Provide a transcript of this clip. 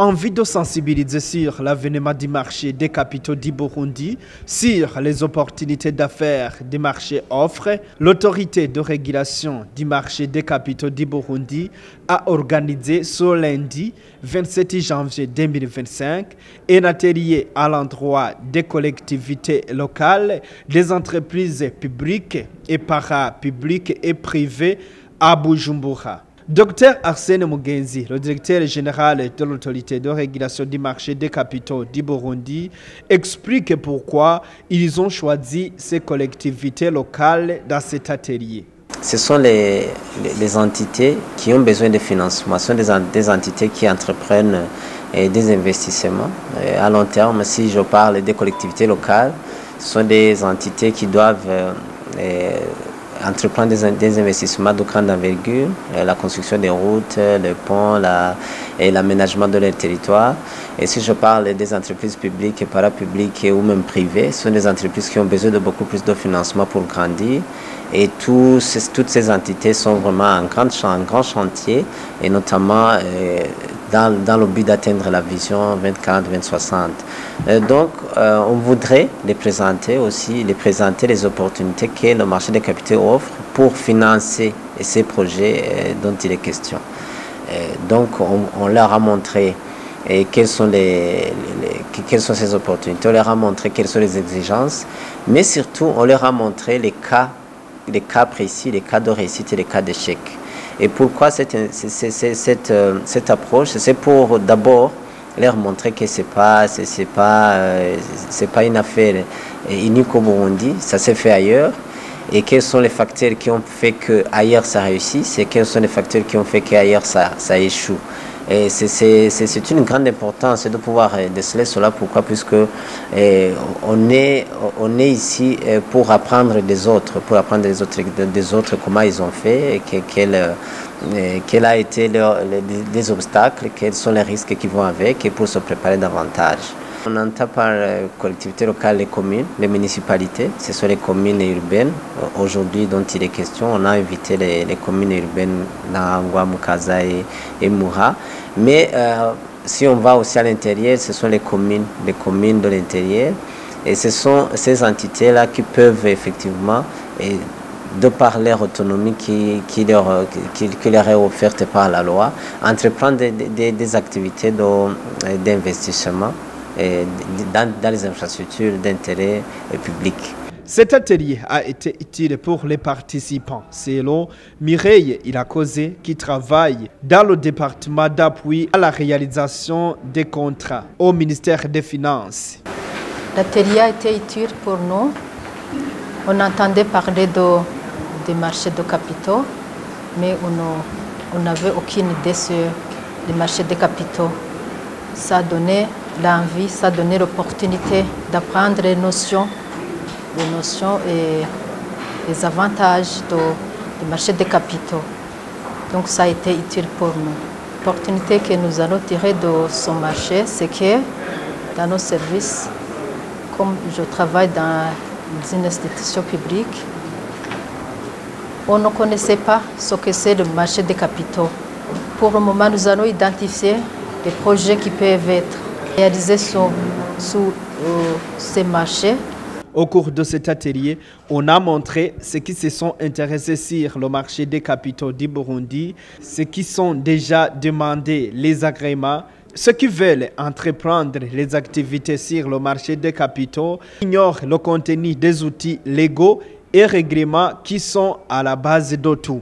En vue de sensibiliser sur l'avènement du marché des capitaux du Burundi, sur les opportunités d'affaires du marché offre, l'autorité de régulation du marché des capitaux du Burundi a organisé ce lundi 27 janvier 2025 un atelier à l'endroit des collectivités locales, des entreprises publiques et parapubliques et privées à Bujumbura. Dr Arsène Mugenzi, le directeur général de l'autorité de régulation du marché des capitaux du Burundi, explique pourquoi ils ont choisi ces collectivités locales dans cet atelier. Ce sont les entités qui ont besoin de financement, ce sont des entités qui entreprennent des investissements à long terme. Si je parle des collectivités locales, ce sont des entités qui doivent entreprendre des investissements de grande envergure, la construction des routes, les ponts et l'aménagement de leur territoire. Et si je parle des entreprises publiques et parapubliques ou même privées, ce sont des entreprises qui ont besoin de beaucoup plus de financement pour grandir. Et toutes ces entités sont vraiment un grand chantier, et notamment dans le but d'atteindre la vision 2040-2060. Donc, on voudrait les présenter les opportunités que le marché des capitaux offre pour financer ces projets dont il est question. Donc, on leur a montré quelles sont ces opportunités, on leur a montré quelles sont les exigences, mais surtout, on leur a montré les cas précis, les cas de réussite et les cas d'échec. Et pourquoi cette approche? C'est pour d'abord leur montrer que c'est pas une affaire unique au Burundi, ça s'est fait ailleurs. Et quels sont les facteurs qui ont fait qu'ailleurs ça réussit, et quels sont les facteurs qui ont fait qu'ailleurs ça échoue. Et c'est une grande importance de pouvoir déceler cela. Pourquoi? Puisque on est ici pour apprendre des autres, comment ils ont fait, quels a été les obstacles, quels sont les risques qui vont avec, et pour se préparer davantage. On entend par collectivités locales les communes, les municipalités, ce sont les communes urbaines. Aujourd'hui dont il est question, on a invité les communes urbaines Nangwa, Mukaza et Mura. Mais si on va aussi à l'intérieur, ce sont les communes de l'intérieur. Et ce sont ces entités-là qui peuvent effectivement, de par leur autonomie qui leur est offerte par la loi, entreprendre des activités d'investissement dans les infrastructures d'intérêt public. Cet atelier a été utile pour les participants, selon Mireille Irakoze, qui travaille dans le département d'appui à la réalisation des contrats au ministère des Finances. L'atelier a été utile pour nous. On entendait parler des marchés de capitaux, mais on n'avait aucune idée sur les marchés de capitaux. Ça a donné l'envie, ça a donné l'opportunité d'apprendre les notions et les avantages du marché des capitaux. Donc ça a été utile pour nous. L'opportunité que nous allons tirer de ce marché, c'est que dans nos services, comme je travaille dans une institution publique, on ne connaissait pas ce que c'est le marché des capitaux. Pour le moment, nous allons identifier les projets qui peuvent être réalisés sous ces marchés. Au cours de cet atelier, on a montré ceux qui se sont intéressés sur le marché des capitaux du Burundi, ceux qui sont déjà demandés les agréments, ceux qui veulent entreprendre les activités sur le marché des capitaux, ignorent le contenu des outils légaux et règlements qui sont à la base de tout.